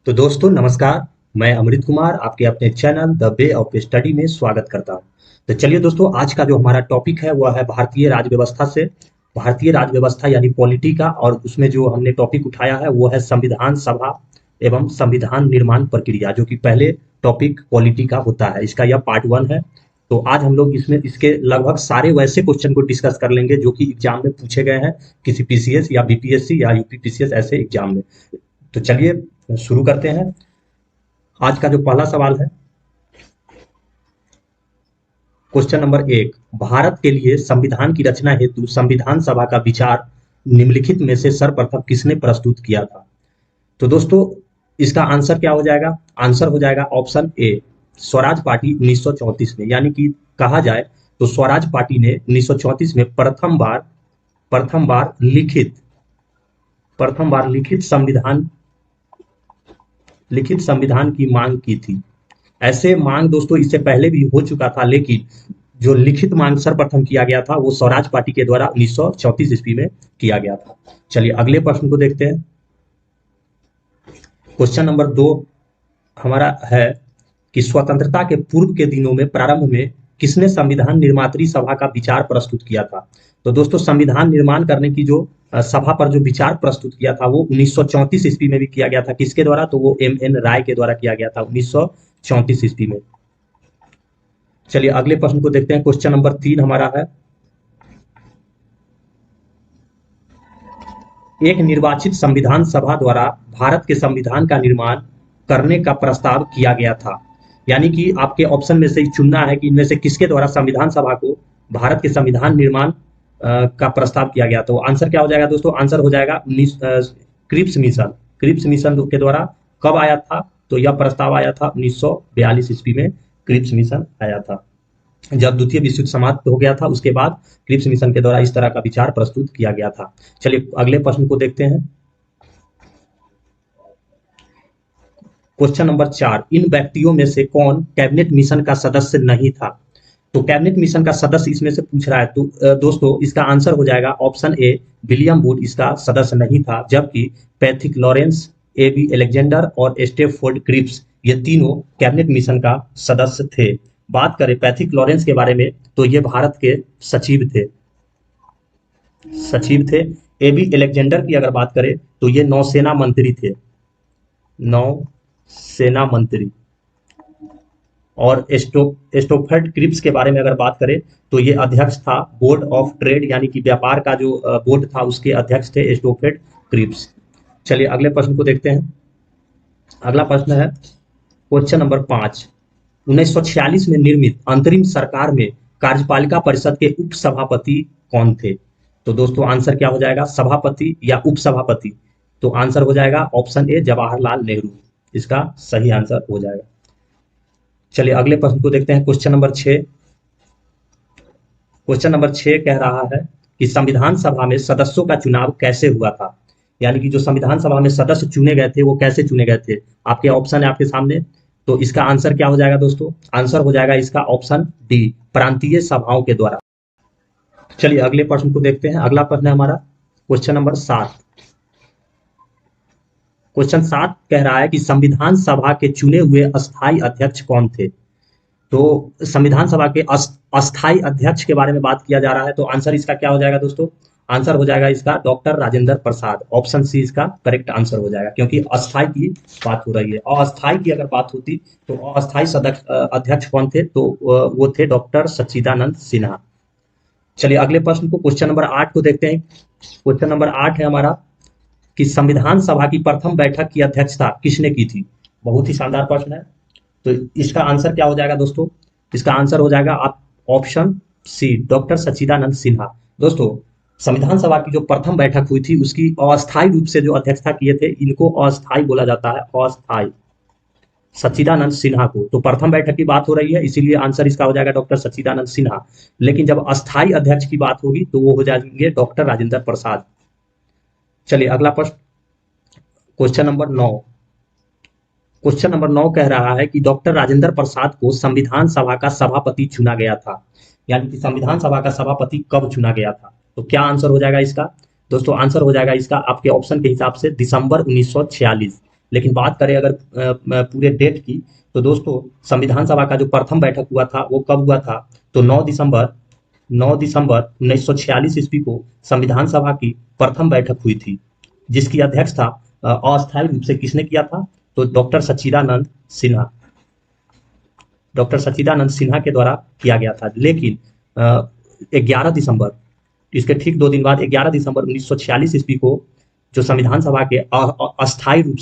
तो दोस्तों नमस्कार। मैं अमृत कुमार आपके अपने channel the way of study में स्वागत करता हूं। तो चलिए दोस्तों, आज का जो हमारा टॉपिक है वह है भारतीय राज व्यवस्था से भारतीय राज व्यवस्था यानी पॉलिटी का। और उसमें जो हमने टॉपिक उठाया है वो है संविधान सभा एवं संविधान निर्माण प्रक्रिया, जो कि पहले टॉपिक पॉलिटी का होता है। इसका यह पार्ट 1 है। तो आज हम लोग इसमें इसके लगभग सारे वैसे क्वेश्चन को डिस्कस कर लेंगे जो कि एग्जाम में पूछे गए हैं, किसी पीसीएस या बीपीएससी या यूपीपीसीएस ऐसे एग्जाम में। तो चलिए शुरू करते हैं। आज का जो पहला सवाल है, क्वेश्चन नंबर 1, भारत के लिए संविधान की रचना हेतु संविधान सभा का विचार निम्नलिखित में से सर्वप्रथम किसने प्रस्तुत किया था? तो दोस्तों इसका आंसर क्या हो जाएगा? आंसर हो जाएगा ऑप्शन ए, स्वराज पार्टी 1934 में। यानी कि कहा जाए तो स्वराज पार्टी ने 1934 में प्रथम बार लिखित संविधान की मांग की थी। ऐसे मांग दोस्तों इससे पहले भी हो चुका था, लेकिन जो लिखित मांग सर्वप्रथम किया गया था वो स्वराज पार्टी के द्वारा 1934 ईस्वी में किया गया था। चलिए अगले प्रश्न को देखते हैं। क्वेश्चन नंबर 2 हमारा है कि स्वतंत्रता के पूर्व के दिनों में प्रारंभ में किसने संविधान निर्मात्री सभा का विचार प्रस्तुत किया था? तो दोस्तों संविधान निर्माण करने की जो सभा पर जो विचार प्रस्तुत किया था वो 1934 ईस्वी में भी किया गया था। किसके द्वारा? तो वो एम.एन. राय के द्वारा किया गया था 1934 ईस्वी में। चलिए अगले प्रश्न को देखते हैं। क्वेश्चन नंबर 3 हमारा है, एक निर्वाचित संविधान सभा द्वारा भारत के संविधान का निर्माण करने का प्रस्ताव किया गया था। यानी कि आपके ऑप्शन में से चुनना है कि इनमें से किसके द्वारा संविधान सभा को भारत के संविधान निर्माण का प्रस्ताव किया गया। तो आंसर क्या हो जाएगा दोस्तों? आंसर हो जाएगा क्रिप्स मिशन के द्वारा। कब आया था? तो यह प्रस्ताव आया था 1942 ईस्वी में। क्रिप्स मिशन आया था जब द्वितीय विश्व युद्ध समाप्त हो गया था, उसके बाद क्रिप्स मिशन के द्वारा इस तरह का विचार प्रस्तुत किया गया था। चलिए अगले प्रश्न को देखते हैं। क्वेश्चन नंबर 4, इन व्यक्तियों में से कौन कैबिनेट मिशन का सदस्य नहीं था? तो कैबिनेट मिशन का सदस्य इसमें से पूछ रहा है। तो दोस्तों इसका आंसर हो जाएगा ऑप्शन ए, विलियम वुड इसका सदस्य नहीं था, जबकि पैथिक लॉरेंस, ए.बी. अलेक्जेंडर और स्टैफोर्ड क्रिप्स ये तीनों कैबिनेट मिशन का सदस्य थे। बात करें पैथिक लॉरेंस के बारे में तो ये भारत के सचिव थे। ए.बी. अलेक्जेंडर की अगर बात करें तो ये नौसेना मंत्री। और स्टैफोर्ड क्रिप्स के बारे में अगर बात करें तो ये अध्यक्ष था बोर्ड ऑफ ट्रेड, यानी कि व्यापार का जो बोर्ड था उसके अध्यक्ष थे स्टैफोर्ड क्रिप्स। चलिए अगले प्रश्न को देखते हैं। अगला प्रश्न है क्वेश्चन नंबर 5, 1946 में निर्मित अंतरिम सरकार में कार्यपालिका परिषद के उप सभापति कौन थे? तो दोस्तों आंसर क्या हो जाएगा? सभापति या उप सभापति? तो आंसर हो जाएगा ऑप्शन ए, जवाहरलाल नेहरू इसका सही आंसर हो जाएगा। चलिए अगले प्रश्न को देखते हैं। क्वेश्चन नंबर 6 कह रहा है कि संविधान सभा में सदस्यों का चुनाव कैसे हुआ था? यानी कि जो संविधान सभा में सदस्य चुने गए थे वो कैसे चुने गए थे? आपके ऑप्शन है आपके सामने। तो इसका आंसर क्या हो जाएगा दोस्तों? आंसर हो जाएगा इसका ऑप्शन डी, प्रांतीय सभाओं के द्वारा। चलिए अगले प्रश्न को देखते हैं। अगला प्रश्न है हमारा क्वेश्चन नंबर 7। क्वेश्चन 7 कह रहा है कि संविधान सभा के चुने हुए अस्थायी अध्यक्ष कौन थे? तो संविधान सभा के अस्थायी अध्यक्ष के बारे में बात किया जा रहा है। तो आंसर इसका क्या हो जाएगा दोस्तों? आंसर हो जाएगा इसका doctor Rajendra Prasad. Option C इसका करेक्ट आंसर हो जाएगा, क्योंकि अस्थायी की बात हो रही है। अस्थायी की अगर बात होती तो अस्थायी अध्यक्ष कौन थे? तो वो थे डॉक्टर सच्चिदानंद सिन्हा। चलिए अगले प्रश्न को, क्वेश्चन नंबर 8 को देखते हैं। क्वेश्चन नंबर 8 है हमारा कि संविधान सभा की प्रथम बैठक की अध्यक्षता किसने की थी? बहुत ही शानदार प्रश्न है। तो इसका आंसर क्या हो जाएगा दोस्तों? इसका आंसर हो जाएगा आप ऑप्शन सी, डॉक्टर सच्चिदानंद सिन्हा। दोस्तों संविधान सभा की जो प्रथम बैठक हुई थी उसकी अस्थायी रूप से जो अध्यक्षता किए थे, इनको अस्थायी बोला जाता है, अस्थायी, सच्चिदानंद सिन्हा को। तो प्रथम बैठक की बात हो रही है, इसीलिए आंसर इसका हो जाएगा डॉक्टर सच्चिदानंद सिन्हा। लेकिन जब अस्थायी अध्यक्ष की बात होगी तो वो हो जाएंगे डॉक्टर राजेंद्र प्रसाद। चलिए अगला प्रश्न, क्वेश्चन नंबर 9। क्वेश्चन नंबर 9 कह रहा है कि डॉक्टर राजेंद्र प्रसाद को संविधान सभा का सभापति चुना गया था। यानी कि संविधान सभा का सभापति कब चुना गया था? तो क्या आंसर हो जाएगा इसका? दोस्तों आंसर हो जाएगा इसका आपके ऑप्शन के हिसाब से दिसंबर 1946। लेकिन बात करें अगर पूरे डेट की, तो दोस्तों संविधान सभा का जो प्रथम बैठक हुआ था वो कब हुआ था? तो 9 दिसंबर 1946 ईस्वी को संविधान सभा की प्रथम बैठक हुई थी, जिसकी अध्यक्षता अस्थायी रूप से किसने किया था? तो डॉक्टर सच्चिदानंद सिन्हा के द्वारा किया गया था। लेकिन 11 दिसंबर, इसके ठीक 2 दिन बाद 11 दिसंबर 1946 ईस्वी को जो संविधान सभा के अस्थायी रूप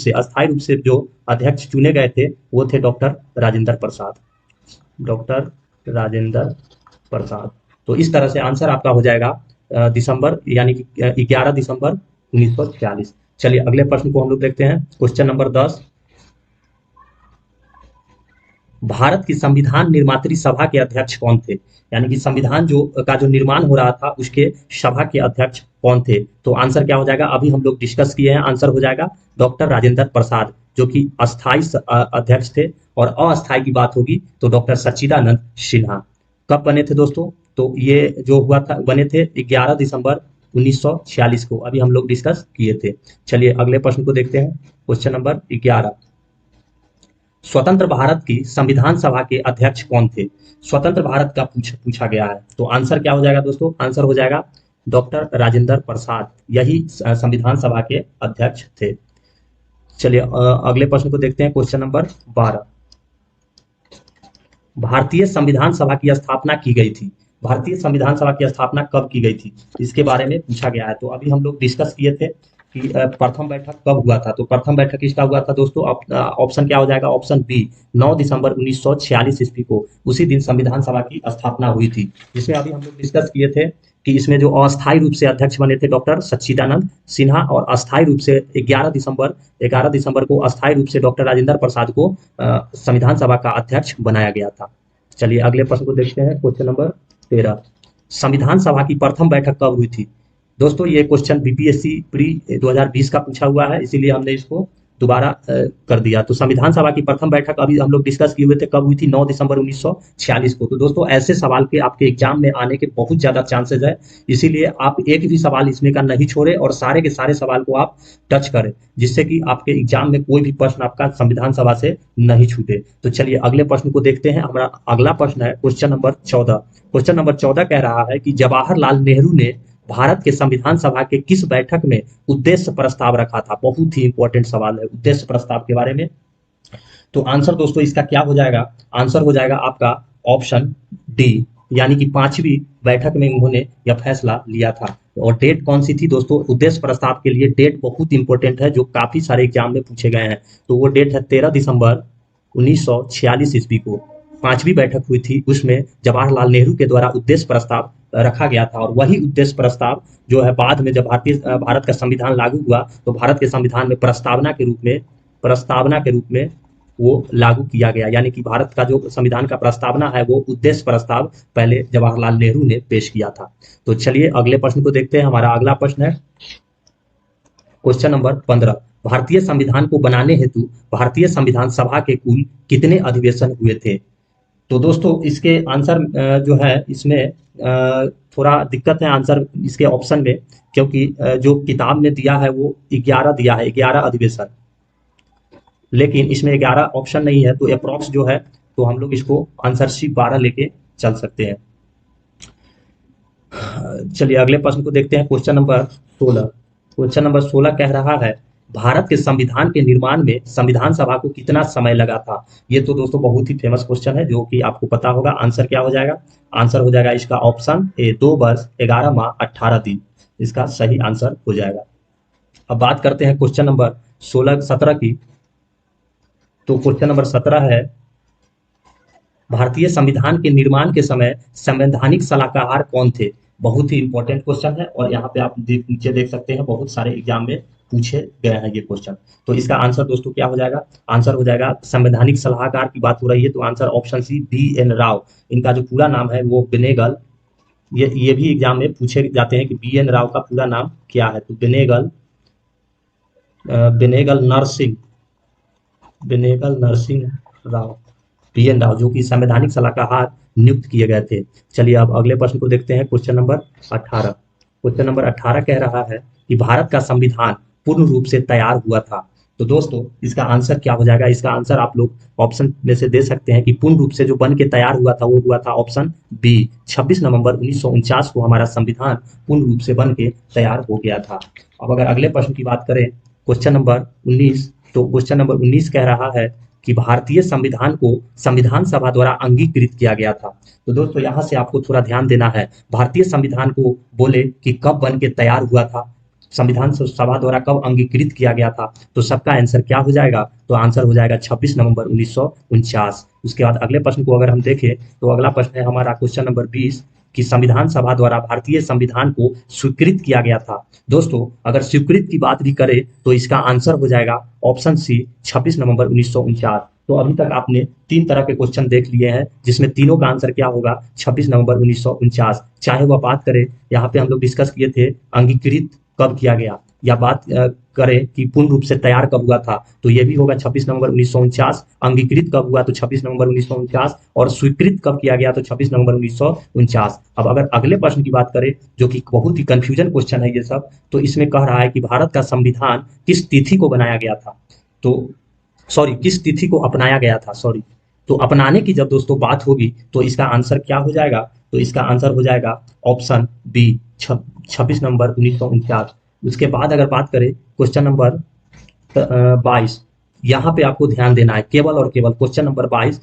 से जो अध्यक्ष चुने गए थे वो थे डॉक्टर राजेंद्र प्रसाद। तो इस तरह से आंसर आपका हो जाएगा दिसंबर, यानी कि 11 दिसंबर 1946। चलिए अगले प्रश्न को हम लोग देखते हैं। क्वेश्चन नंबर 10, भारत की संविधान निर्मात्री सभा के अध्यक्ष कौन थे? यानी कि संविधान जो निर्माण हो रहा था उसके सभा के अध्यक्ष कौन थे? तो आंसर क्या हो जाएगा? अभी हम लोग डिस्कस किए हैं, आंसर हो जाएगा डॉक्टर राजेंद्र प्रसाद, जो कि अस्थायी अध्यक्ष थे। और अस्थायी की बात होगी तो डॉक्टर सच्चिदानंद सिन्हा। कब बने थे दोस्तों? तो ये जो हुआ था बने थे 11 दिसंबर 1946 को, अभी हम लोग डिस्कस किए थे। चलिए अगले प्रश्न को देखते हैं। क्वेश्चन नंबर 11, स्वतंत्र भारत की संविधान सभा के अध्यक्ष कौन थे? स्वतंत्र भारत का पूछा गया है, तो आंसर क्या हो जाएगा दोस्तों? आंसर हो जाएगा डॉक्टर राजेंद्र प्रसाद, यही संविधान सभा के अध्यक्ष थे। चलिए अगले प्रश्न को देखते हैं। क्वेश्चन नंबर 12, भारतीय संविधान सभा की स्थापना की गई थी। भारतीय संविधान सभा की स्थापना कब की गई थी, इसके बारे में पूछा गया है। तो अभी हम लोग डिस्कस किए थे कि प्रथम बैठक कब हुआ था। तो प्रथम बैठक किसका हुआ था दोस्तों? ऑप्शन क्या हो जाएगा? ऑप्शन बी, 9 दिसंबर 1946 ईस्वी को, उसी दिन संविधान सभा की स्थापना हुई थी। जिसमें अभी हम लोग डिस्कस किए थे कि इसमें जो अस्थायी रूप से अध्यक्ष बने थे डॉक्टर सच्चिदानंद सिन्हा, और अस्थायी रूप से 11 दिसंबर को अस्थायी रूप से डॉक्टर राजेंद्र प्रसाद को संविधान सभा का अध्यक्ष बनाया गया था। चलिए अगले प्रश्न को देखते हैं। क्वेश्चन नंबर 13, संविधान सभा की प्रथम बैठक कब हुई थी? दोस्तों ये क्वेश्चन बीपीएससी प्री 2020 का पूछा हुआ है, इसीलिए हमने इसको दोबारा कर दिया। तो संविधान सभा की प्रथम बैठक अभी हम लोग डिस्कस किए हुए थे, कब हुई थी? 9 दिसंबर 1946 को। तो दोस्तों ऐसे सवाल के आपके एग्जाम में आने के बहुत ज्यादा चांसेस है, इसीलिए आप एक भी सवाल इसमें का नहीं छोड़े और सारे के सारे सवाल को आप टच करें, जिससे कि आपके एग्जाम में कोई भी प्रश्न आपका संविधान सभा से नहीं छूटे। तो चलिए अगले प्रश्न को देखते हैं। हमारा अगला प्रश्न है क्वेश्चन नंबर 14। क्वेश्चन नंबर 14 कह रहा है कि जवाहरलाल नेहरू ने भारत के संविधान सभा के किस बैठक में उद्देश्य प्रस्ताव रखा था? बहुत ही इंपॉर्टेंट सवाल है उद्देश्य प्रस्ताव के बारे में। तो आंसर दोस्तों इसका क्या हो जाएगा? आंसर हो जाएगा आपका ऑप्शन डी, यानी कि 5वीं बैठक में उन्होंने यह फैसला लिया था। और डेट कौन सी थी दोस्तों? उद्देश्य प्रस्ताव के लिए डेट बहुत इंपॉर्टेंट है, जो काफी सारे एग्जाम में पूछे गए हैं। तो वो डेट है 13 दिसंबर 1946 ईस्वी को 5वीं बैठक हुई थी, उसमें जवाहरलाल नेहरू के द्वारा उद्देश्य प्रस्ताव रखा गया था। और वही उद्देश्य प्रस्ताव जो है बाद में जब भारत का संविधान लागू हुआ तो भारत के संविधान में प्रस्तावना के रूप में वो लागू किया गया। यानी कि भारत का जो संविधान का प्रस्तावना है वो उद्देश्य प्रस्ताव पहले जवाहरलाल नेहरू ने पेश किया था। तो चलिए अगले प्रश्न को देखते हैं। हमारा अगला प्रश्न है क्वेश्चन नंबर 15, भारतीय संविधान को बनाने हेतु भारतीय संविधान सभा के कुल कितने अधिवेशन हुए थे? तो दोस्तों इसके आंसर जो है इसमें थोड़ा दिक्कत है आंसर इसके ऑप्शन में, क्योंकि जो किताब में दिया है वो 11 दिया है, 11 अधिवेशन, लेकिन इसमें 11 ऑप्शन नहीं है। तो अप्रॉक्स जो है तो हम लोग इसको आंसर सी 12 लेके चल सकते हैं। चलिए अगले प्रश्न को देखते हैं। Question number 16। क्वेश्चन नंबर 16 कह रहा है भारत के संविधान के निर्माण में संविधान सभा को कितना समय लगा था? ये तो दोस्तों बहुत ही फेमस क्वेश्चन है जो कि आपको पता होगा। आंसर क्या हो जाएगा? आंसर हो जाएगा इसका ऑप्शन ए, 2 वर्ष 11 माह 18 दिन, इसका सही आंसर हो जाएगा। अब बात करते हैं क्वेश्चन नंबर 17 की। तो क्वेश्चन नंबर 17 है भारतीय संविधान के निर्माण के समय संवैधानिक सलाहकार कौन थे? बहुत ही इंपॉर्टेंट क्वेश्चन है और यहाँ पे आप नीचे देख सकते हैं बहुत सारे एग्जाम में पूछे गए हैं ये क्वेश्चन। तो इसका आंसर दोस्तों क्या हो जाएगा? आंसर हो जाएगा संवैधानिक सलाहकार की बात हो रही है तो answer option C, BN Rao. इनका जो पूरा नाम है वो बेनेगल, ये भी एग्जाम में पूछे जाते हैं कि BN राव का पूरा नाम क्या है। तो बेनेगल नरसिंह राव, BN राव, जो कि संवैधानिक सलाहकार नियुक्त किए गए थे। चलिए अब अगले प्रश्न को देखते हैं। Question number 18। क्वेश्चन नंबर 18 कह रहा है कि भारत का संविधान पूर्ण रूप से तैयार हुआ था। तो दोस्तों इसका आंसर क्या हो जाएगा? इसका आंसर आप लोग ऑप्शन में से दे सकते हैं कि पूर्ण रूप से जो बन के तैयार हुआ था वो हुआ था ऑप्शन बी, 26 नवंबर 1949 को हमारा संविधान पूर्ण रूप से बन के तैयार हो गया था। अब अगर अगले प्रश्न की बात करें, क्वेश्चन नंबर 19, तो क्वेश्चन नंबर 19 कह रहा है कि भारतीय संविधान को संविधान सभा द्वारा अंगीकृत किया गया था। तो दोस्तों यहाँ से आपको थोड़ा ध्यान देना है, भारतीय संविधान को बोले कि कब बन के तैयार हुआ था, संविधान सभा द्वारा कब अंगीकृत किया गया था, तो सबका आंसर क्या हो जाएगा? तो आंसर हो जाएगा 26 नवंबर 1949। उसके बाद अगले प्रश्न को अगर हम देखें तो अगला प्रश्न है हमारा क्वेश्चन नंबर 20 कि संविधान सभा द्वारा भारतीय संविधान को स्वीकृत किया गया था। दोस्तों अगर स्वीकृत की बात भी करें तो इसका आंसर हो जाएगा ऑप्शन सी, 26 नवंबर 1949। तो अभी तक आपने 3 तरह के क्वेश्चन देख लिए हैं जिसमें तीनों का आंसर क्या होगा? 26 नवंबर 1949। चाहे वह बात करें, यहाँ पे हम लोग डिस्कस किए थे अंगीकृत कब किया गया, या बात करें कि पूर्ण रूप से तैयार कब हुआ था, तो ये भी होगा 26 नवंबर 1949। अंगीकृत कब हुआ? तो 26 नवंबर 1949। और स्वीकृत कब किया गया? तो 26 नवंबर 1949। अब अगर अगले प्रश्न की बात करें, जो कि बहुत ही कंफ्यूजन क्वेश्चन है ये सब, तो इसमें कह रहा है कि भारत का संविधान किस तिथि को बनाया गया था? तो सॉरी, किस तिथि को अपनाया गया था, सॉरी। तो अपनाने की जब दोस्तों बात होगी तो इसका आंसर क्या हो जाएगा? तो इसका आंसर हो जाएगा ऑप्शन बी, 26 नवंबर 1949। उसके बाद अगर बात करें क्वेश्चन नंबर 22, यहाँ पे आपको ध्यान देना है केवल और केवल क्वेश्चन नंबर 22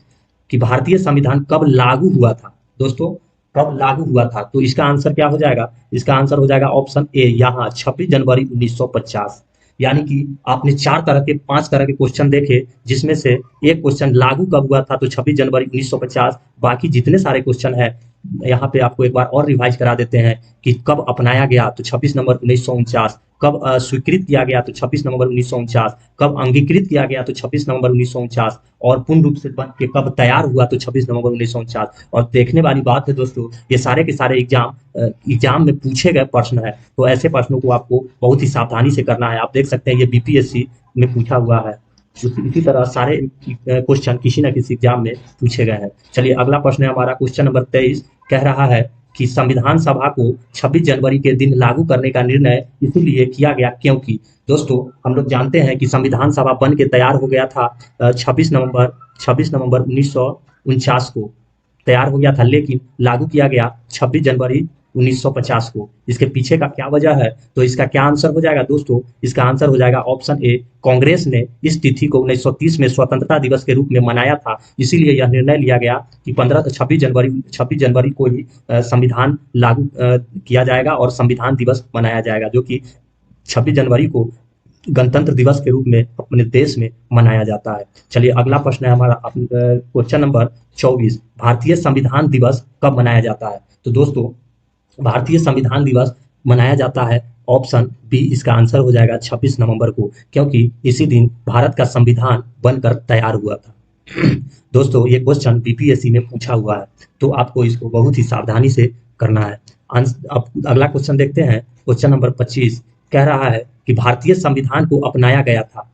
कि भारतीय संविधान कब लागू हुआ था। दोस्तों कब लागू हुआ था, तो इसका आंसर क्या हो जाएगा? इसका आंसर हो जाएगा ऑप्शन ए, यहाँ 26 जनवरी 1950। यानी कि आपने 5 तरह के क्वेश्चन देखे, जिसमें से एक क्वेश्चन लागू कब हुआ था, तो 26 जनवरी 1950। बाकी जितने सारे क्वेश्चन है यहाँ पे आपको एक बार और रिवाइज करा देते हैं कि कब अपनाया गया, तो 26 नवंबर 1949। कब स्वीकृत किया गया, तो 26 नवंबर 1949। कब अंगीकृत किया गया, तो 26 नवंबर 1949। और पूर्ण रूप से बन के कब तैयार हुआ, तो 26 नवंबर 1949। और देखने वाली बात है दोस्तों, ये सारे के सारे एग्जाम में पूछे गए प्रश्न है, तो ऐसे प्रश्नों को आपको बहुत ही सावधानी से करना है। आप देख सकते हैं ये बीपीएससी में पूछा हुआ है। इसी तरह सारे क्वेश्चन किसी न किसी एग्जाम में पूछे गए हैं। चलिए अगला प्रश्न है हमारा क्वेश्चन नंबर 23, कह रहा है कि संविधान सभा को 26 जनवरी के दिन लागू करने का निर्णय इसीलिए किया गया क्योंकि। दोस्तों हम लोग जानते हैं कि संविधान सभा बन के तैयार हो गया था 26 नवंबर 1949 को तैयार हो गया था, लेकिन लागू किया गया 26 जनवरी 1950 को। इसके पीछे का क्या वजह है? तो इसका क्या आंसर हो जाएगा दोस्तों? इसका आंसर हो जाएगा ऑप्शन ए, कांग्रेस ने इस तिथि को 1930 में स्वतंत्रता दिवस के रूप में मनाया था, इसीलिए यह निर्णय लिया गया कि 26 जनवरी को ही संविधान लागू किया जाएगा और संविधान दिवस मनाया जाएगा, जो कि 26 जनवरी को गणतंत्र दिवस के रूप में अपने देश में मनाया जाता है। चलिए अगला प्रश्न है हमारा क्वेश्चन नंबर 24, भारतीय संविधान दिवस कब मनाया जाता है? तो दोस्तों भारतीय संविधान दिवस मनाया जाता है ऑप्शन बी, इसका आंसर हो जाएगा 26 नवंबर को, क्योंकि इसी दिन भारत का संविधान बनकर तैयार हुआ था। दोस्तों ये क्वेश्चन बीपीएससी में पूछा हुआ है, तो आपको इसको बहुत ही सावधानी से करना है। अब अगला क्वेश्चन देखते हैं, क्वेश्चन नंबर 25 कह रहा है कि भारतीय संविधान को अपनाया गया था,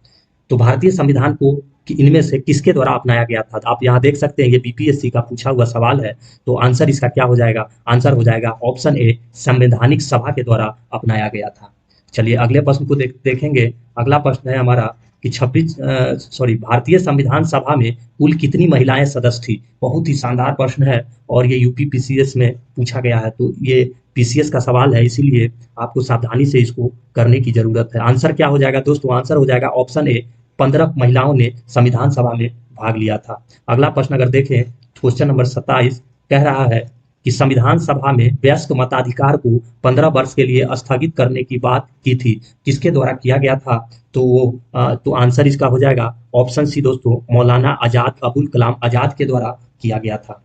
तो भारतीय संविधान को कि इनमें से किसके द्वारा अपनाया गया था? तो आप यहाँ देख सकते हैं ये बीपीएससी का पूछा हुआ सवाल है, तो आंसर इसका क्या हो जाएगा? आंसर हो जाएगा ऑप्शन ए, संवैधानिक सभा के द्वारा अपनाया गया था। चलिए अगले प्रश्न को देखेंगे। अगला प्रश्न है हमारा कि भारतीय संविधान सभा में कुल कितनी महिलाएं सदस्य थी? बहुत ही शानदार प्रश्न है और ये यूपी पीसीएस में पूछा गया है, तो ये पीसीएस का सवाल है, इसीलिए आपको सावधानी से इसको करने की जरूरत है। आंसर क्या हो जाएगा दोस्तों? आंसर हो जाएगा ऑप्शन ए, 15 महिलाओं ने संविधान सभा में भाग लिया था। अगला प्रश्न अगर देखें, क्वेश्चन नंबर 27 कह रहा है कि संविधान सभा में वयस्क मताधिकार को 15 वर्ष के लिए स्थगित करने की बात की थी, किसके द्वारा किया गया था? तो आंसर इसका हो जाएगा ऑप्शन सी दोस्तों, मौलाना आजाद अबुल कलाम आजाद के द्वारा किया गया था।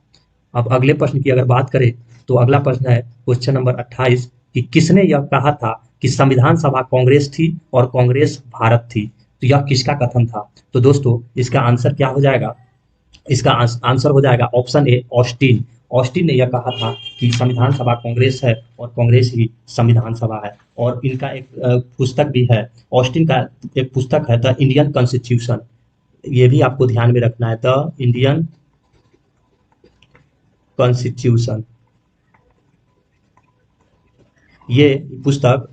अब अगले प्रश्न की अगर बात करें तो अगला प्रश्न है क्वेश्चन नंबर 28 कि किसने यह कहा था कि संविधान सभा कांग्रेस थी और कांग्रेस भारत थी? तो यह किसका कथन था? तो दोस्तों इसका आंसर क्या हो जाएगा? इसका आंसर हो जाएगा ऑप्शन ए, ऑस्टिन। ऑस्टिन ने यह कहा था कि संविधान सभा कांग्रेस है और कांग्रेस ही संविधान सभा है। और इनका एक पुस्तक भी है, ऑस्टिन का एक पुस्तक है द इंडियन कॉन्स्टिट्यूशन, ये भी आपको ध्यान में रखना है, द इंडियन कॉन्स्टिट्यूशन। ये पुस्तक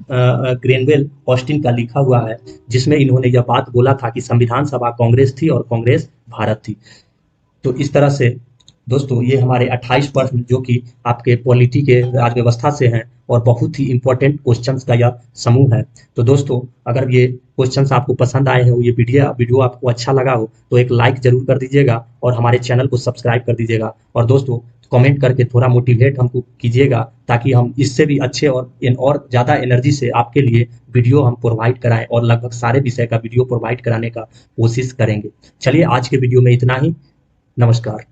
ग्रेनवेल ऑस्टिन का लिखा हुआ है, जिसमें इन्होंने यह बात बोला था कि संविधान सभा कांग्रेस थी और कांग्रेस भारत थी। तो इस तरह से दोस्तों ये हमारे 28 प्रश्न जो कि आपके पॉलिटी के राज्य व्यवस्था से हैं और बहुत ही इंपॉर्टेंट क्वेश्चंस का यह समूह है। तो दोस्तों अगर ये क्वेश्चंस आपको पसंद आए हो, ये वीडियो आपको अच्छा लगा हो, तो एक लाइक जरूर कर दीजिएगा और हमारे चैनल को सब्सक्राइब कर दीजिएगा। और दोस्तों कमेंट करके थोड़ा मोटिवेट हमको कीजिएगा, ताकि हम इससे भी अच्छे और ज़्यादा एनर्जी से आपके लिए वीडियो हम प्रोवाइड कराएं और लगभग सारे विषय का वीडियो प्रोवाइड कराने का कोशिश करेंगे। चलिए आज के वीडियो में इतना ही। नमस्कार।